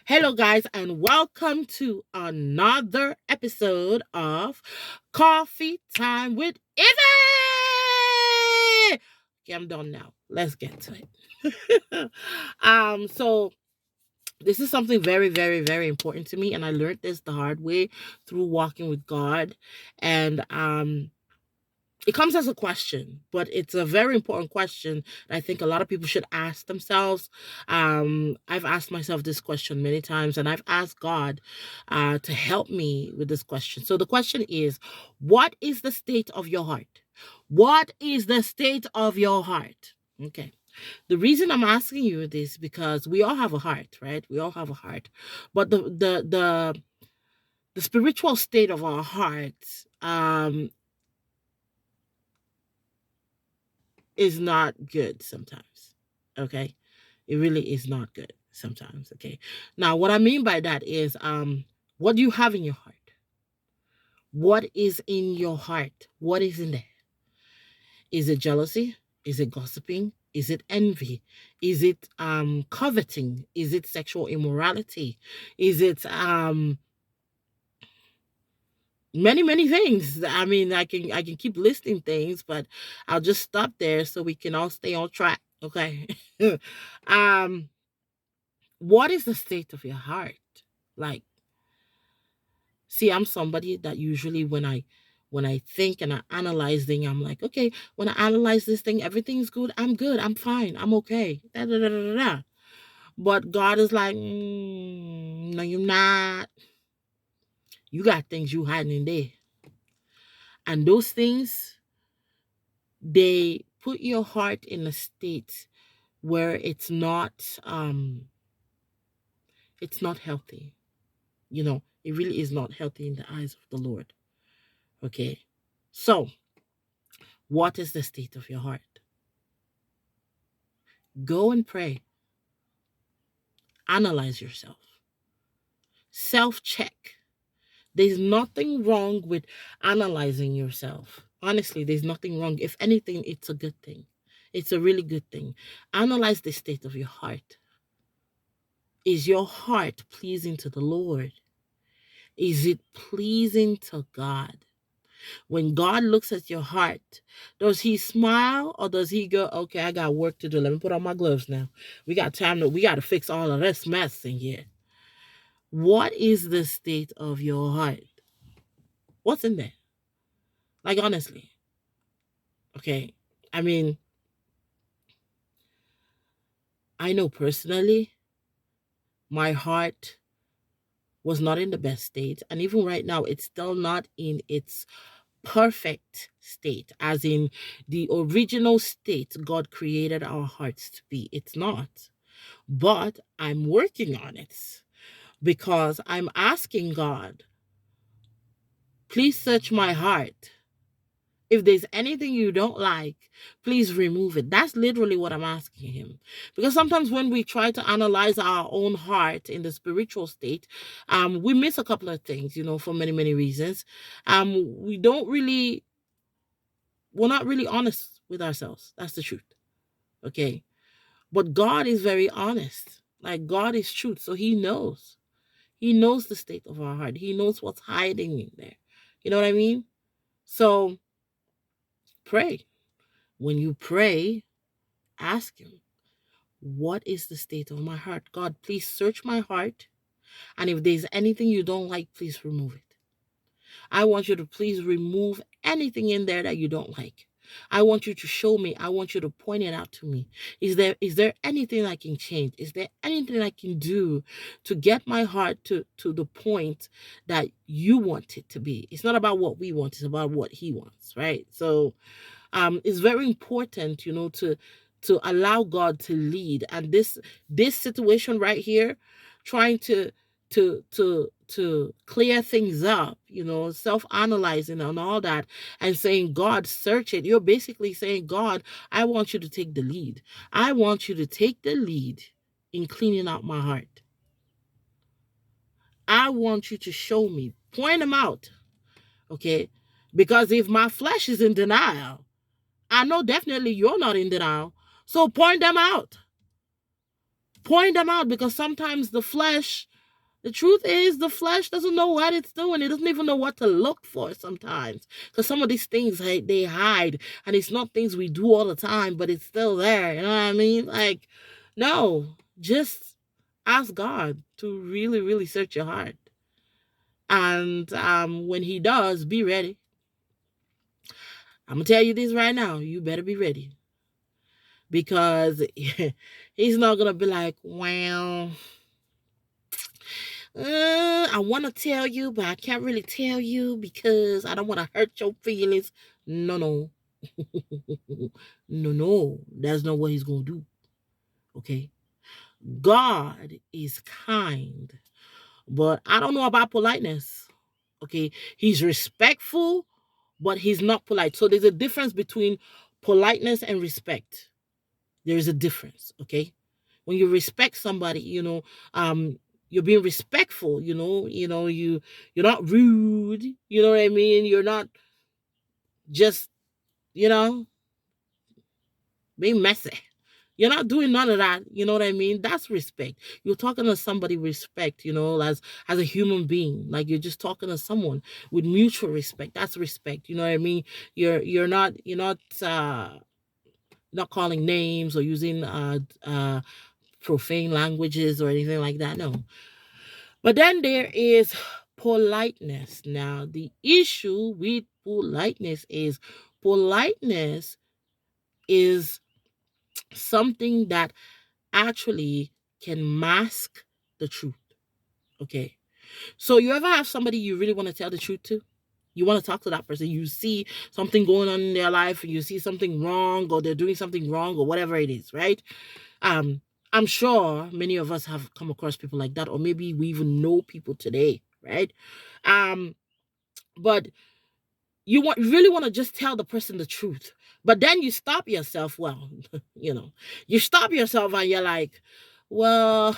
Hello, guys, and welcome to another episode of Coffee Time with Ivy. Okay, I'm done now. Let's get to it. So this is something very, very, very important to me, and I learned this the hard way through walking with God, and it comes as a question, but it's a very important question that I think a lot of people should ask themselves. I've asked myself this question many times, and I've asked God to help me with this question. So the question is, what is the state of your heart? What is the state of your heart? Okay. The reason I'm asking you this because we all have a heart, right? We all have a heart, but the spiritual state of our hearts is not good sometimes. Okay. It really is not good sometimes. Okay. Now, what I mean by that is what do you have in your heart? What is in your heart? What is in there? Is it jealousy? Is it gossiping? Is it envy? Is it coveting? Is it sexual immorality? Is it many things? I mean, I can keep listing things, but I'll just stop there so we can all stay on track. Okay. um what is the state of your heart? Like, see, I'm somebody that usually when I think and I analyze things, I'm like, okay, when I analyze this thing, everything's good, I'm fine, I'm okay. Da, da, da, da, da, da. But God is like, no, you're not. You got things you hiding in there. And those things, they put your heart in a state where it's not healthy. It really is not healthy in the eyes of the Lord. Okay. So, what is the state of your heart? Go and pray. Analyze yourself. Self check. There's nothing wrong with analyzing yourself. Honestly, there's nothing wrong. If anything, it's a good thing. It's a really good thing. Analyze the state of your heart. Is your heart pleasing to the Lord? Is it pleasing to God? When God looks at your heart, does he smile or does he go, okay, I got work to do. Let me put on my gloves now. We got to fix all of this mess in here. What is the state of your heart? What's in there? Like, honestly. Okay. I mean, I know personally, my heart was not in the best state. And even right now, it's still not in its perfect state, as in the original state God created our hearts to be. It's not. But I'm working on it because I'm asking God, please search my heart. If there's anything you don't like, please remove it. That's literally what I'm asking him. Because sometimes when we try to analyze our own heart in the spiritual state, we miss a couple of things, for many, many reasons. We don't really, we're not really honest with ourselves. That's the truth. Okay. But God is very honest. Like, God is truth. So he knows. He knows the state of our heart. He knows what's hiding in there. You know what I mean? So pray. When you pray, ask him, what is the state of my heart? God, please search my heart. And if there's anything you don't like, please remove it. I want you to please remove anything in there that you don't like. I want you to show me. I want you to point it out to me. Is there anything I can change? Is there anything I can do to get my heart to the point that you want it to be? It's not about what we want, it's about what he wants, right? So it's very important, to allow God to lead. And this situation right here, trying to clear things up, self-analyzing and all that, and saying, God, search it. You're basically saying, God, I want you to take the lead. I want you to take the lead in cleaning out my heart. I want you to show me, point them out, okay? Because if my flesh is in denial, I know definitely you're not in denial. So point them out. Point them out, because sometimes the truth is, the flesh doesn't know what it's doing. It doesn't even know what to look for sometimes. Because some of these things, they hide. And it's not things we do all the time, but it's still there. You know what I mean? Like, no, just ask God to really, really search your heart. And when he does, be ready. I'm going to tell you this right now. You better be ready. Because he's not going to be like, well, I want to tell you, but I can't really tell you because I don't want to hurt your feelings. No, no. No, no. That's not what he's going to do. Okay. God is kind, but I don't know about politeness. Okay. He's respectful, but he's not polite. So there's a difference between politeness and respect. There is a difference. Okay. When you respect somebody, you're being respectful, you're not rude, you know what I mean? You're not just, you know, being messy. You're not doing none of that, you know what I mean? That's respect. You're talking to somebody respect, as a human being. Like you're just talking to someone with mutual respect. That's respect, you know what I mean? You're not calling names or using profane languages or anything like that. No. But then there is politeness. Now, the issue with politeness is something that actually can mask the truth. Okay. So you ever have somebody you really want to tell the truth to? You want to talk to that person. You see something going on in their life, you see something wrong, or they're doing something wrong, or whatever it is, right? Um, I'm sure many of us have come across people like that, or maybe we even know people today, right? Um, but you really want to just tell the person the truth, but then you stop yourself. Well, you stop yourself and you're like, well,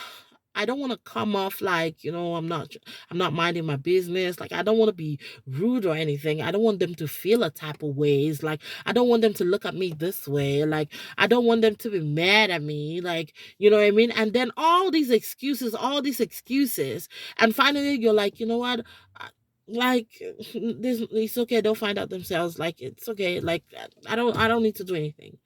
I don't want to come off like, I'm not minding my business. Like, I don't want to be rude or anything. I don't want them to feel a type of ways. Like, I don't want them to look at me this way. Like, I don't want them to be mad at me. Like, you know what I mean? And then all these excuses. And finally you're like, you know what? Like, this, it's okay, they'll find out themselves. Like, it's okay. Like, I don't need to do anything,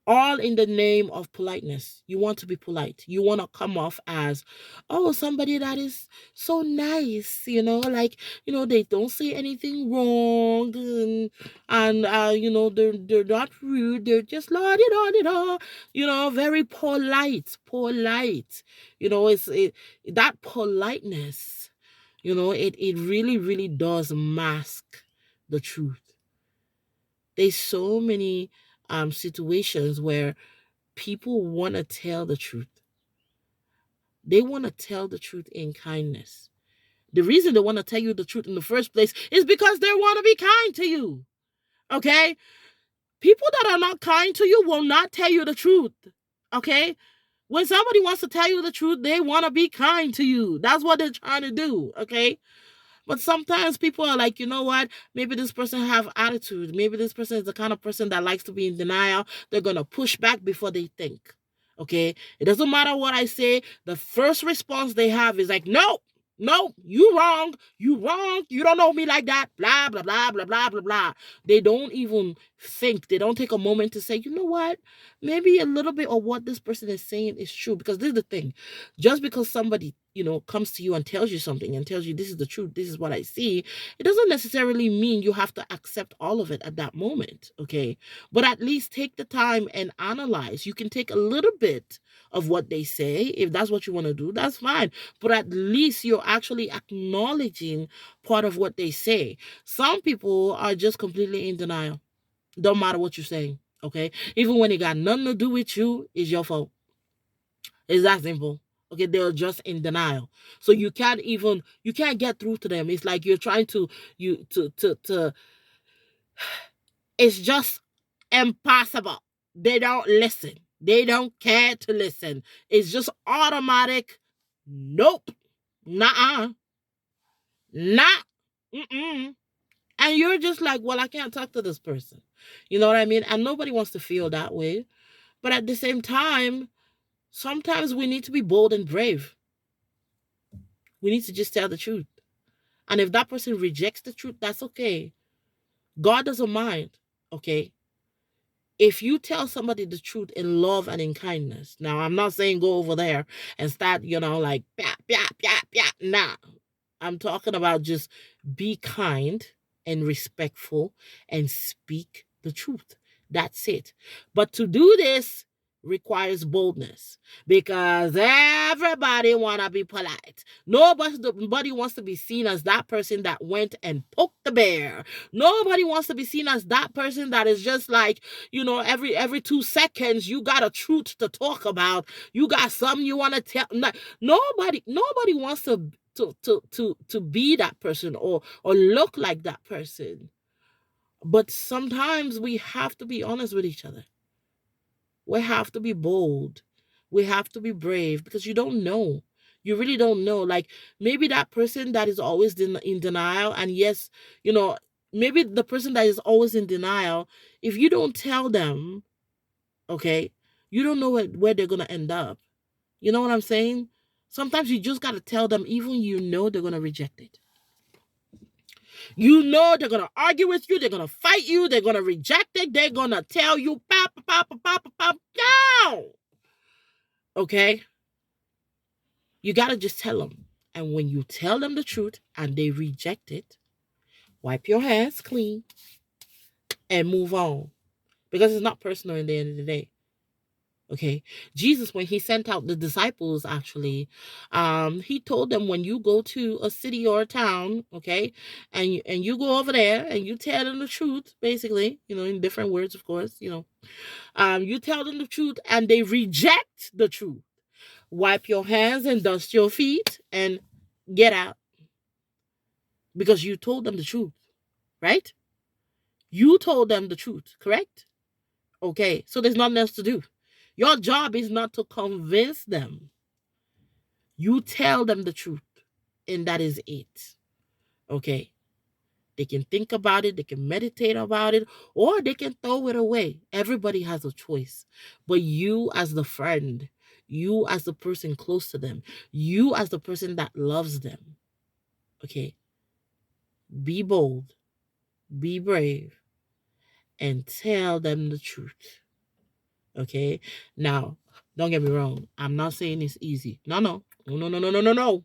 all in the name of politeness. You want to be polite. You want to come off as, oh, somebody that is so nice, like, they don't say anything wrong, and they're not rude. They're just la di da di da, very polite. That politeness, it really, really does mask the truth. There's so many situations where people want to tell the truth. They want to tell the truth in kindness. The reason they want to tell you the truth in the first place is because they want to be kind to you. Okay? People that are not kind to you will not tell you the truth. Okay? When somebody wants to tell you the truth, they want to be kind to you. That's what they're trying to do. Okay? But sometimes people are like, you know what? Maybe this person have attitude. Maybe this person is the kind of person that likes to be in denial. They're going to push back before they think. Okay? It doesn't matter what I say. The first response they have is like, no, no, you wrong. You wrong. You don't know me like that. Blah, blah, blah, blah, blah, blah, blah. They don't even think. They don't take a moment to say, you know what? Maybe a little bit of what this person is saying is true. Because this is the thing. Just because somebody, comes to you and tells you something and tells you this is the truth, this is what I see, it doesn't necessarily mean you have to accept all of it at that moment. Okay? But at least take the time and analyze. You can take a little bit of what they say. If that's what you want to do, that's fine. But at least you're actually acknowledging part of what they say. Some people are just completely in denial. Don't matter what you're saying. Okay? Even when it got nothing to do with you, it's your fault. It's that simple. Okay, they're just in denial. So you can't get through to them. It's like you're trying to you to it's just impossible. They don't listen. They don't care to listen. It's just automatic. Nope. Nah. Nah. Mm-mm. And you're just like, well, I can't talk to this person. You know what I mean? And nobody wants to feel that way. But at the same time, Sometimes we need to be bold and brave. We need to just tell the truth. And if that person rejects the truth, that's okay. God doesn't mind. Okay. If you tell somebody the truth in love and in kindness, now I'm not saying go over there and start, like, yeah, yeah, yeah, yeah. Nah. I'm talking about just be kind and respectful and speak the truth. That's it. But to do this requires boldness because everybody want to be polite. Nobody wants to be seen as that person that went and poked the bear. Nobody wants to be seen as that person that is just like, every 2 seconds you got a truth to talk about. You got something you want to tell. Nobody wants to be that person or look like that person. But sometimes we have to be honest with each other. We have to be bold. We have to be brave because you don't know. You really don't know. Like maybe that person that is always in denial, and yes, maybe the person that is always in denial, if you don't tell them, okay, you don't know where they're going to end up. You know what I'm saying? Sometimes you just got to tell them, even they're going to reject it. They're going to argue with you. They're going to fight you. They're going to reject it. They're going to tell you, pop, pop, pop, pop, pop, no. Okay? You got to just tell them. And when you tell them the truth and they reject it, wipe your hands clean and move on. Because it's not personal in the end of the day. Okay. Jesus, when he sent out the disciples, actually, he told them when you go to a city or a town, okay, and you go over there and you tell them the truth, basically, in different words, of course, you tell them the truth and they reject the truth. Wipe your hands and dust your feet and get out. Because you told them the truth, right? You told them the truth, correct? Okay, so there's nothing else to do. Your job is not to convince them. You tell them the truth, and that is it. Okay. They can think about it, they can meditate about it, or they can throw it away. Everybody has a choice. But you, as the friend, you, as the person close to them, you, as the person that loves them, okay, be bold, be brave, and tell them the truth. Okay. Now, don't get me wrong. I'm not saying it's easy. No, no. No, no, no, no, no, no.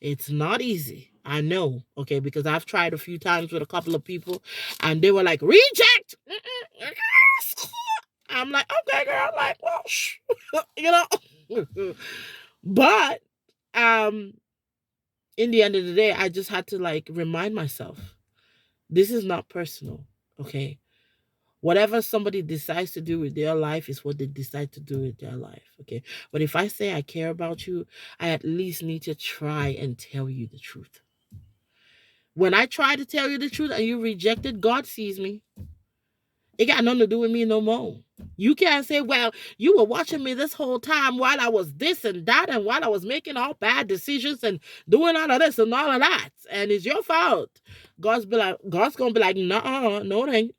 It's not easy. I know. Okay. Because I've tried a few times with a couple of people and they were like, reject. I'm like, okay, girl. I'm like, well, but in the end of the day, I just had to like remind myself, this is not personal. Okay. Whatever somebody decides to do with their life is what they decide to do with their life. Okay. But if I say I care about you, I at least need to try and tell you the truth. When I try to tell you the truth and you reject it, God sees me. It got nothing to do with me no more. You can't say, well, you were watching me this whole time while I was this and that, and while I was making all bad decisions and doing all of this and all of that. And it's your fault. God's gonna be like, no, it ain't.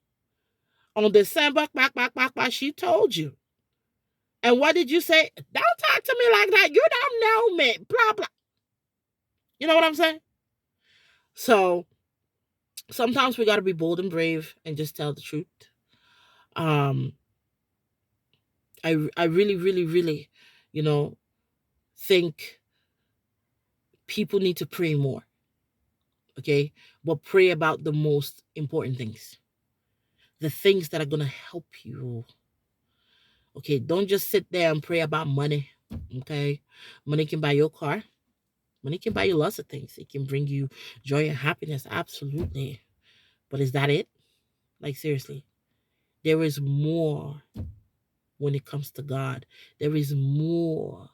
On December, she told you. And what did you say? Don't talk to me like that. You don't know me. Blah, blah. You know what I'm saying? So sometimes we got to be bold and brave and just tell the truth. Um, I really, really, really, you know, think people need to pray more. Okay. But pray about the most important things, the things that are going to help you. Okay. Don't just sit there and pray about money. Okay. Money can buy your car. Money can buy you lots of things. It can bring you joy and happiness. Absolutely. But is that it? Like, seriously, there is more when it comes to God. There is more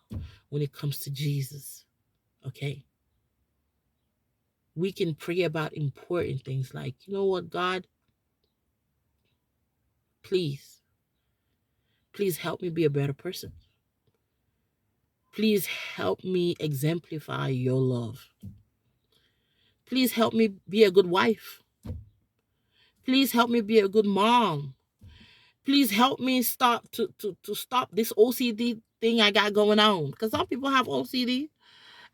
when it comes to Jesus. Okay? We can pray about important things like, you know what, God, please, please help me be a better person. Please help me exemplify your love. Please help me be a good wife. Please help me be a good mom. Please help me stop to stop this OCD thing I got going on. Because some people have OCD.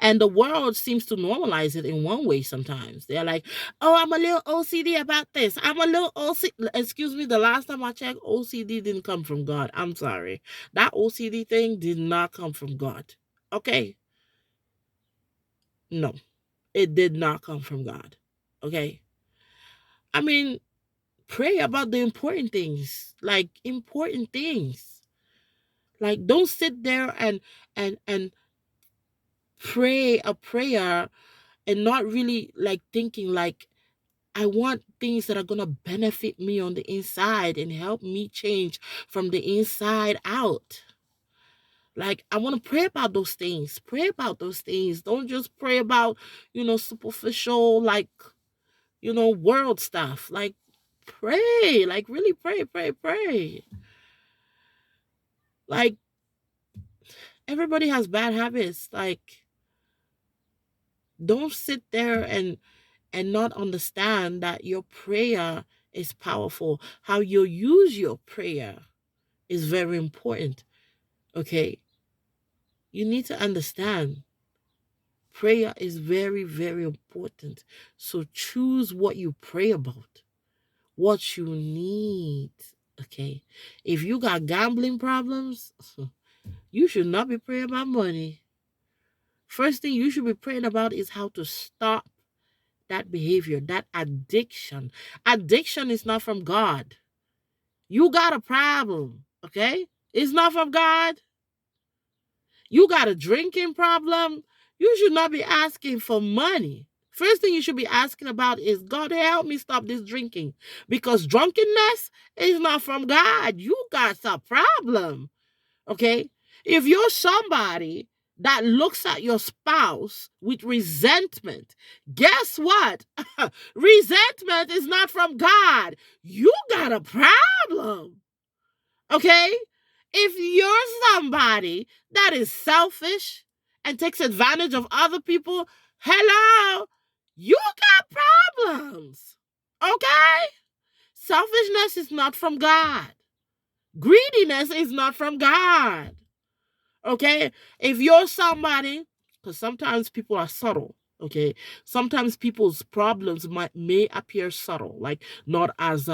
And the world seems to normalize it in one way sometimes. They're like, oh, I'm a little OCD about this. I'm a little OCD. Excuse me, the last time I checked, OCD didn't come from God. I'm sorry. That OCD thing did not come from God. Okay? No, it did not come from God. Okay? I mean, pray about the important things. Like, important things. Like, don't sit there and pray a prayer and not really like thinking like, I want things that are going to benefit me on the inside and help me change from the inside out. Like, I want to pray about those things. Pray about those things. Don't just pray about, superficial, like, world stuff. Like, pray. Like, really pray, pray, pray. Like, everybody has bad habits. Like, don't sit there and not understand that your prayer is powerful. How you use your prayer is very important. Okay? You need to understand prayer is very, very important. So choose what you pray about, what you need. Okay? If you got gambling problems, you should not be praying about money. First thing you should be praying about is how to stop that behavior, that addiction. Addiction is not from God. You got a problem, okay? It's not from God. You got a drinking problem. You should not be asking for money. First thing you should be asking about is, God, help me stop this drinking. Because drunkenness is not from God. You got a problem, okay? If you're somebody that looks at your spouse with resentment, guess what? Resentment is not from God. You got a problem. Okay? If you're somebody that is selfish and takes advantage of other people, hello, you got problems. Okay? Selfishness is not from God. Greediness is not from God. Okay? If you're somebody, because sometimes people are subtle. Okay, sometimes people's problems may appear subtle, like not as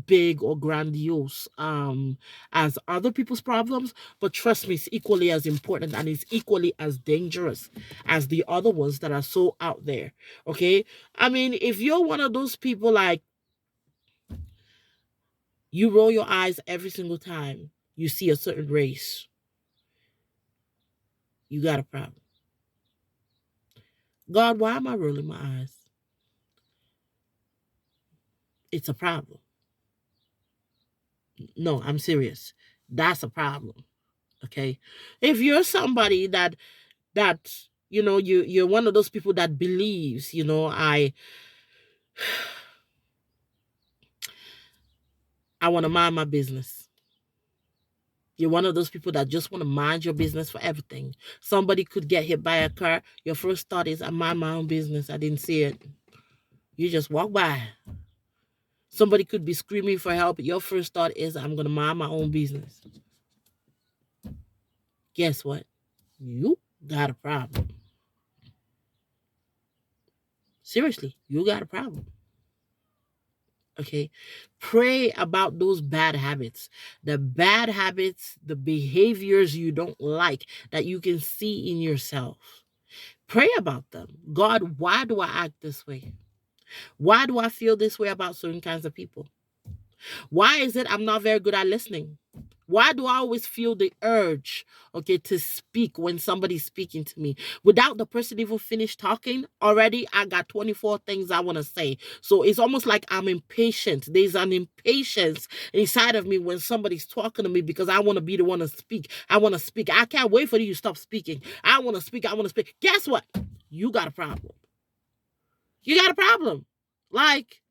big or grandiose as other people's problems, but trust me, it's equally as important and it's equally as dangerous as the other ones that are so out there. Okay, I mean, if you're one of those people like you roll your eyes every single time you see a certain race, you got a problem. God, why am I rolling my eyes? It's a problem. No, I'm serious. That's a problem. Okay. If you're somebody that you're one of those people that believes, I want to mind my business. You're one of those people that just want to mind your business for everything. Somebody could get hit by a car. Your first thought is, I mind my own business. I didn't see it. You just walk by. Somebody could be screaming for help. Your first thought is, I'm going to mind my own business. Guess what? You got a problem. Seriously, you got a problem. Okay, pray about those bad habits, the behaviors you don't like that you can see in yourself. Pray about them. God, why do I act this way? Why do I feel this way about certain kinds of people? Why is it I'm not very good at listening? Why do I always feel the urge, okay, to speak when somebody's speaking to me? Without the person even finished talking, already I got 24 things I want to say. So it's almost like I'm impatient. There's an impatience inside of me when somebody's talking to me because I want to be the one to speak. I want to speak. I can't wait for you to stop speaking. I want to speak. I want to speak. Guess what? You got a problem. You got a problem. Like,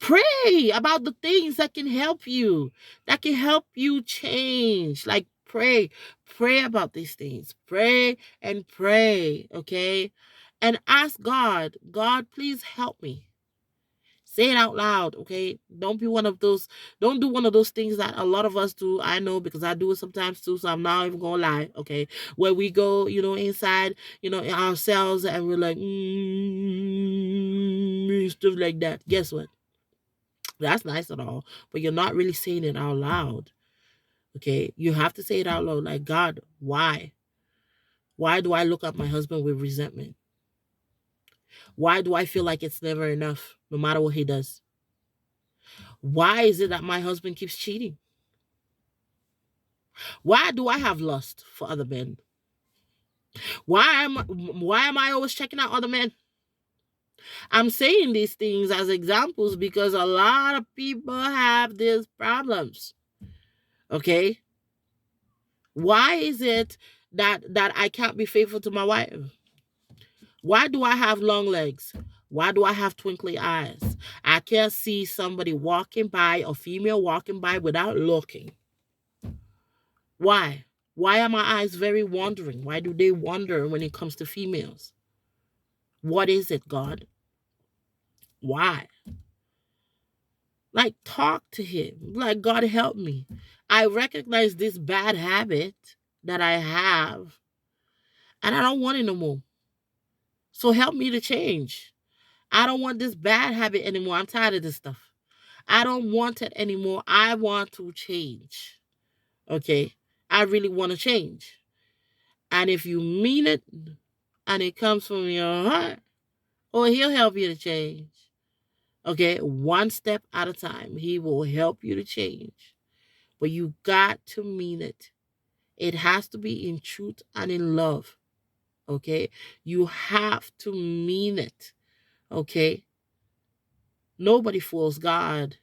pray about the things that can help you change. Like, pray about these things. Pray and pray, okay? And ask God, God, please help me Say it out loud, okay? Don't be one of those, don't do one of those things that a lot of us do. I know because I do it sometimes too, so I'm not even gonna lie, okay? Where we go, inside, in ourselves and we're like, stuff like that. Guess what? That's nice and all, but you're not really saying it out loud, okay? You have to say it out loud, like, God, why? Why do I look at my husband with resentment? Why do I feel like it's never enough, no matter what he does? Why is it that my husband keeps cheating? Why do I have lust for other men? Why am I always checking out other men? I'm saying these things as examples because a lot of people have these problems. Okay? Why is it that I can't be faithful to my wife? Why do I have long legs? Why do I have twinkly eyes? I can't see somebody walking by, a female walking by without looking. Why? Why are my eyes very wandering? Why do they wander when it comes to females? What is it, God? Why? Like, talk to him. Like, God, help me. I recognize this bad habit that I have, and I don't want it no more. So help me to change. I don't want this bad habit anymore. I'm tired of this stuff. I don't want it anymore. I want to change. Okay? I really want to change. And if you mean it and it comes from your heart, oh, he'll help you to change. Okay? One step at a time. He will help you to change. But you got to mean it. It has to be in truth and in love. Okay? You have to mean it. Okay? Nobody fools God.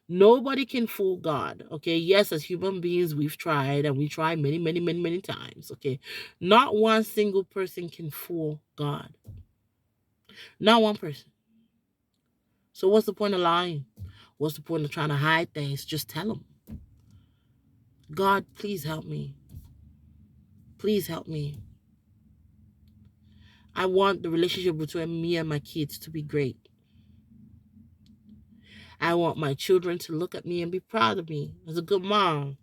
Nobody can fool God. Okay? Yes, as human beings, we've tried and we try many, many, many, many times. Okay? Not one single person can fool God. Not one person. So what's the point of lying? What's the point of trying to hide things? Just tell them. God, please help me. Please help me. I want the relationship between me and my kids to be great. I want my children to look at me and be proud of me as a good mom.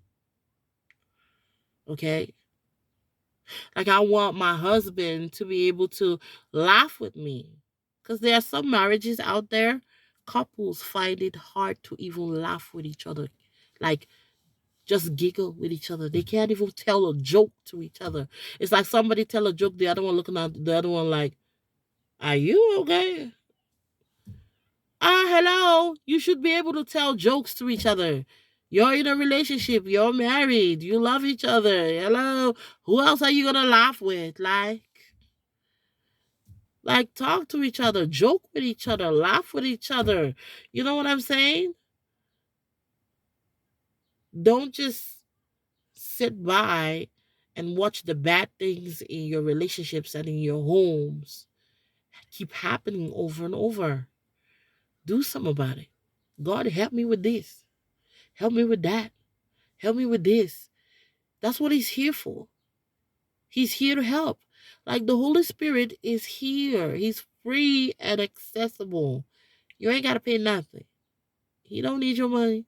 Okay? Like, I want my husband to be able to laugh with me. Because there are some marriages out there, couples find it hard to even laugh with each other. Like, just giggle with each other. They can't even tell a joke to each other. It's like somebody tell a joke, the other one looking at the other one like, are you okay? Hello. You should be able to tell jokes to each other. You're in a relationship. You're married. You love each other. Hello. Who else are you going to laugh with? Like, talk to each other. Joke with each other. Laugh with each other. You know what I'm saying? Don't just sit by and watch the bad things in your relationships and in your homes keep happening over and over. Do something about it. God, help me with this. Help me with that. Help me with this. That's what he's here for. He's here to help. Like, the Holy Spirit is here. He's free and accessible. You ain't got to pay nothing. He don't need your money.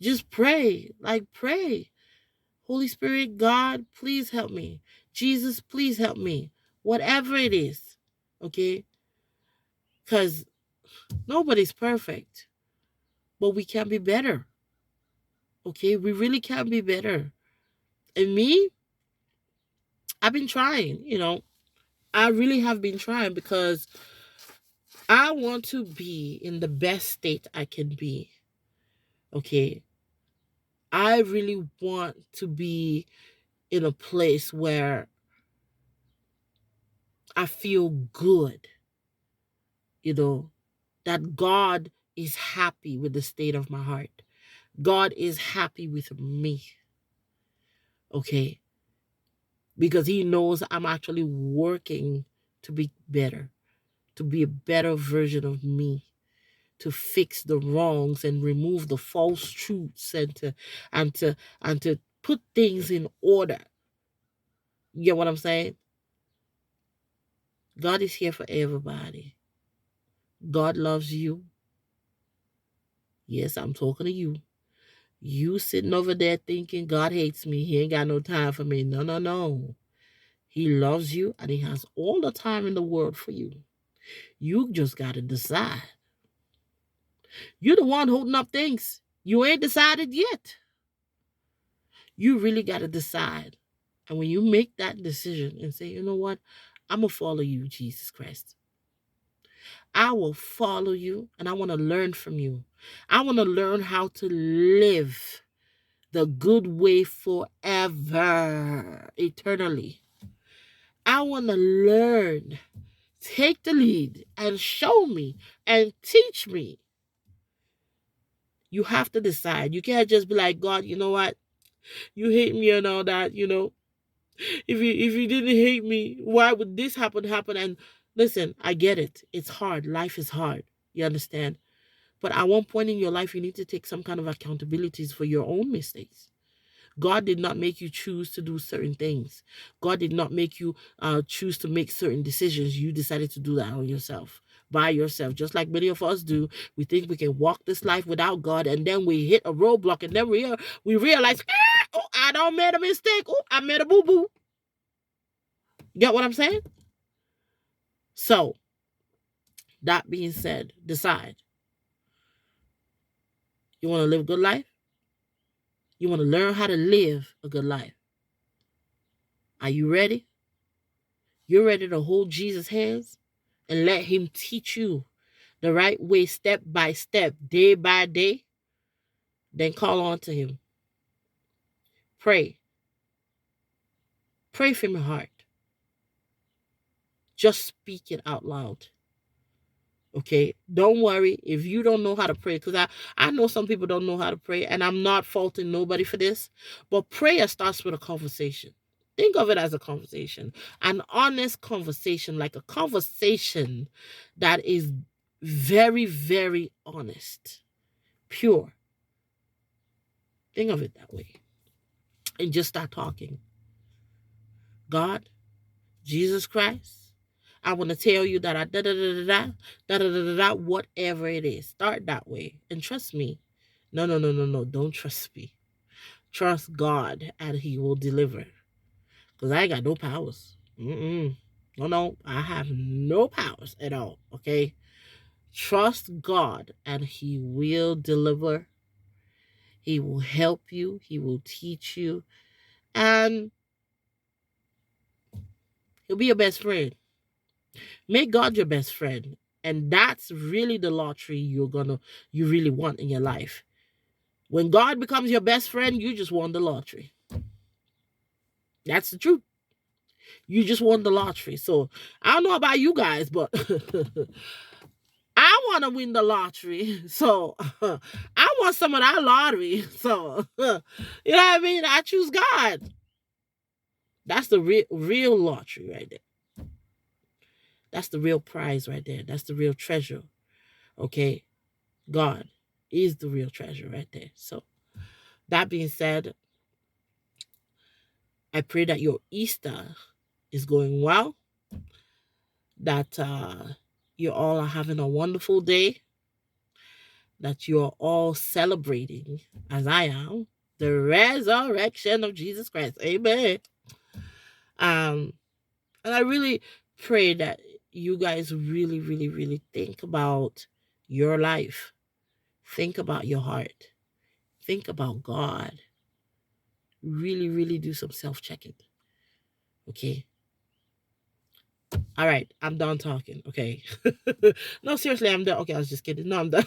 Just pray. Like, pray. Holy Spirit, God, please help me. Jesus, please help me. Whatever it is. Okay? Because nobody's perfect. But we can be better. Okay? We really can be better. And me, I've been trying, I really have been trying because I want to be in the best state I can be. Okay. I really want to be in a place where I feel good, that God is happy with the state of my heart. God is happy with me. Okay. Because he knows I'm actually working to be better, to be a better version of me, to fix the wrongs and remove the false truths and to put things in order. You get what I'm saying? God is here for everybody. God loves you. Yes, I'm talking to you. You sitting over there thinking God hates me. He ain't got no time for me. No, no, no. He loves you and he has all the time in the world for you. You just got to decide. You're the one holding up things. You ain't decided yet. You really got to decide. And when you make that decision and say, you know what? I'm going to follow you, Jesus Christ. I will follow you and I want to learn from you. I want to learn how to live the good way forever, eternally. I want to learn. Take the lead and show me and teach me. You have to decide. You can't just be like, God, you know what? You hate me and all that, If you didn't hate me, why would this happen? And listen, I get it. It's hard. Life is hard. You understand? But at one point in your life, you need to take some kind of accountabilities for your own mistakes. God did not make you choose to do certain things. God did not make you choose to make certain decisions. You decided to do that on yourself, by yourself, just like many of us do. We think we can walk this life without God, and then we hit a roadblock, and then we realize, oh, I don't made a mistake. Oh, I made a boo-boo. Get what I'm saying? So, that being said, decide. You want to live a good life? You want to learn how to live a good life? Are you ready? You're ready to hold Jesus' hands and let him teach you the right way, step by step, day by day? Then call on to him. Pray. Pray from your heart. Just speak it out loud. Okay? Don't worry if you don't know how to pray, because I know some people don't know how to pray, and I'm not faulting nobody for this, but prayer starts with a conversation. Think of it as a conversation, an honest conversation, like a conversation that is very, very honest, pure. Think of it that way. And just start talking. God, Jesus Christ, I want to tell you that I whatever it is. Start that way. And trust me. No, no, no, no, no. Don't trust me. Trust God and he will deliver. Because I ain't got no powers. No, no. I have no powers at all. Okay? Trust God and he will deliver. He will help you. He will teach you. And he'll be your best friend. Make God your best friend. And that's really the lottery you really want in your life. When God becomes your best friend, you just won the lottery. That's the truth. You just won the lottery. So I don't know about you guys, but I want to win the lottery. So I want some of that lottery. So you know what I mean? I choose God. That's the real lottery right there. That's the real prize right there. That's the real treasure. Okay? God is the real treasure right there. So that being said, I pray that your Easter is going well, that you all are having a wonderful day, that you are all celebrating, as I am, the resurrection of Jesus Christ. Amen. And I really pray that you guys really, really, really think about your life. Think about your heart. Think about God. Really, really do some self-checking. Okay? All right, I'm done talking. Okay. No, seriously, I'm done. Okay, I was just kidding. No, I'm done.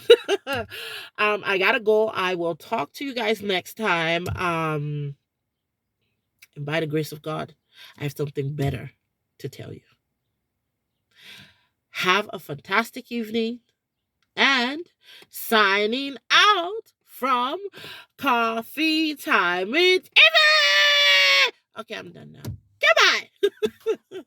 I gotta go. I will talk to you guys next time. And by the grace of God, I have something better to tell you. Have a fantastic evening, and signing out from Coffee Time with Eva. Okay, I'm done now. Goodbye.